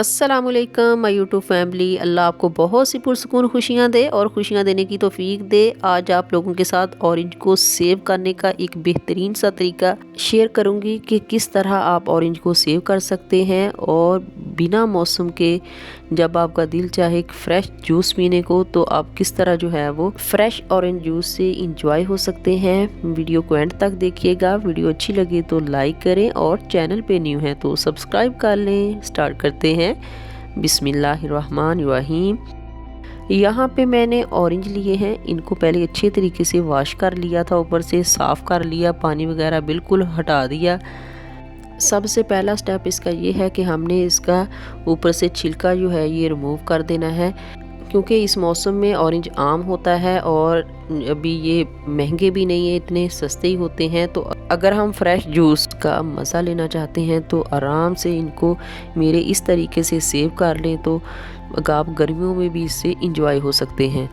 अस्सलामुअलैकुम my YouTube family. अल्लाह आपको बहुत सी पुरसुकून खुशियाँ दे और खुशियाँ देने की तौफीक दे। आज आप लोगों के साथ ऑरेंज को सेव करने का एक बेहतरीन सा तरीका शेयर करूंगी कि किस तरह आप ऑरेंज को सेव कर सकते हैं और बिना मौसम के जब आपका दिल चाहे एक फ़्रेश जूस पीने को तो आप किस तरह जो है वो फ्रेश ऑरेंज जूस से इंजॉय हो सकते हैं। वीडियो को एंड तक देखिएगा। वीडियो अच्छी लगे तो लाइक करें और चैनल पे न्यू है तो सब्सक्राइब कर लें। स्टार्ट करते हैं। बिस्मिल्लाहिर्रहमानिर्रहीम। यहाँ पे मैंने ऑरेंज लिए हैं। इनको पहले अच्छे तरीके से वॉश कर लिया था, ऊपर से साफ़ कर लिया, पानी वगैरह बिल्कुल हटा दिया। सबसे पहला स्टेप इसका ये है कि हमने इसका ऊपर से छिलका जो है ये रिमूव कर देना है, क्योंकि इस मौसम में ऑरेंज आम होता है और अभी ये महंगे भी नहीं है, इतने सस्ते ही होते हैं। तो अगर हम फ्रेश जूस का मज़ा लेना चाहते हैं तो आराम से इनको मेरे इस तरीके से सेव कर लें तो आप गर्मियों में भी इससे इंजॉय हो सकते हैं।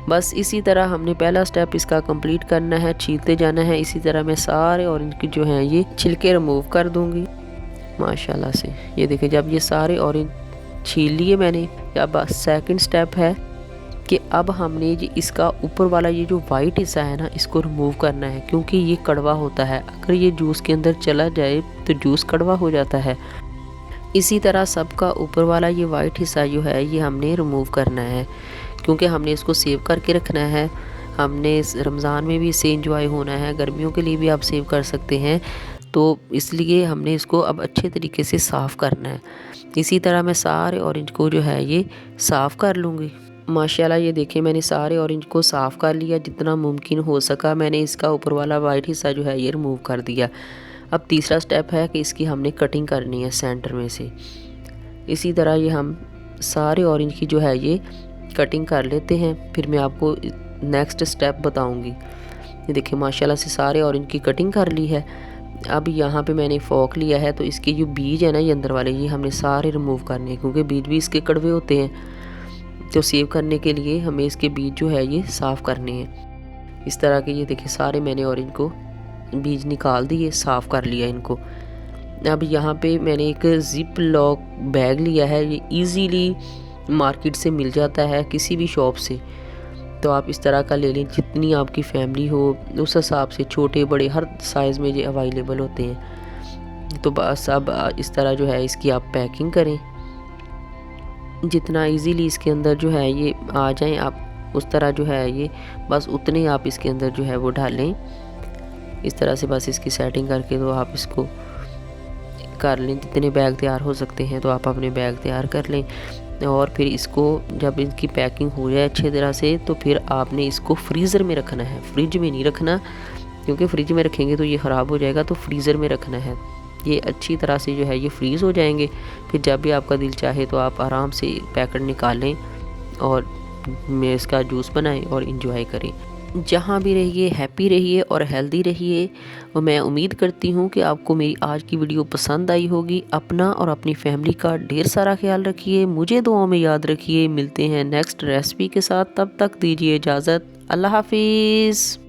बस इसी तरह हमने पहला स्टेप इसका कंप्लीट करना है, छीलते जाना है। इसी तरह मैं सारे ऑरेंज की जो हैं ये छिलके रिमूव कर दूंगी माशाल्लाह से। ये देखिए, जब ये सारे ऑरेंज छील लिए मैंने, अब सेकंड स्टेप है कि अब हमने ये इसका ऊपर वाला ये जो वाइट हिस्सा है ना, इसको रिमूव करना है, क्योंकि ये कड़वा होता है। अगर ये जूस के अंदर चला जाए तो जूस कड़वा हो जाता है। इसी तरह सबका ऊपर वाला ये वाइट हिस्सा जो है ये हमने रिमूव करना है, क्योंकि हमने इसको सेव करके रखना है। हमने रमज़ान में भी इससे इंजॉय होना है, गर्मियों के लिए भी आप सेव कर सकते हैं, तो इसलिए हमने इसको अब अच्छे तरीके से साफ़ करना है। इसी तरह मैं सारे ऑरेंज को जो है ये साफ़ कर लूँगी। माशाल्लाह ये देखिए, मैंने सारे ऑरेंज को साफ़ कर लिया, जितना मुमकिन हो सका मैंने इसका ऊपर वाला वाइट हिस्सा जो है ये रिमूव कर दिया। अब तीसरा स्टेप है कि इसकी हमने कटिंग करनी है सेंटर में से। इसी तरह ये हम सारे ऑरेंज की जो है ये कटिंग कर लेते हैं, फिर मैं आपको नेक्स्ट स्टेप बताऊंगी। ये देखिए माशाल्लाह से सारे ऑरेंज की कटिंग कर ली है। अब यहाँ पे मैंने फोक लिया है, तो इसके जो बीज है ना ये अंदर वाले, ये हमने सारे रिमूव करने हैं, क्योंकि बीज भी इसके कड़वे होते हैं। तो सेव करने के लिए हमें इसके बीज जो है ये साफ़ करने हैं। इस तरह के ये देखिए सारे मैंने ऑरेंज को बीज निकाल दिए, साफ़ कर लिया इनको। अब यहाँ पे मैंने एक जिप लॉक बैग लिया है, ये इजीली मार्केट से मिल जाता है किसी भी शॉप से। तो आप इस तरह का ले लें, जितनी आपकी फैमिली हो उस हिसाब से, छोटे बड़े हर साइज़ में ये अवेलेबल होते हैं। तो बस अब इस तरह जो है इसकी आप पैकिंग करें, जितना इजीली इसके अंदर जो है ये आ जाएं आप उस तरह जो है ये बस उतने आप इसके अंदर जो है वो डालें। इस तरह से बस इसकी सेटिंग करके तो आप इसको कर लें। जितने बैग तैयार हो सकते हैं तो आप अपने बैग तैयार कर लें, और फिर इसको जब इनकी पैकिंग हो जाए अच्छी तरह से तो फिर आपने इसको फ्रीज़र में रखना है, फ्रिज में नहीं रखना, क्योंकि फ्रिज में रखेंगे तो ये ख़राब हो जाएगा। तो फ्रीज़र में रखना है, ये अच्छी तरह से जो है ये फ्रीज़ हो जाएंगे। फिर जब भी आपका दिल चाहे तो आप आराम से पैकेट निकालें और में इसका जूस बनाएं और इंजॉय करें। जहाँ भी रहिए हैप्पी रहिए और हेल्दी रहिए। और मैं उम्मीद करती हूँ कि आपको मेरी आज की वीडियो पसंद आई होगी। अपना और अपनी फैमिली का ढेर सारा ख्याल रखिए, मुझे दुआओं में याद रखिए। मिलते हैं नेक्स्ट रेसिपी के साथ, तब तक दीजिए इजाज़त। अल्लाह हाफिज़।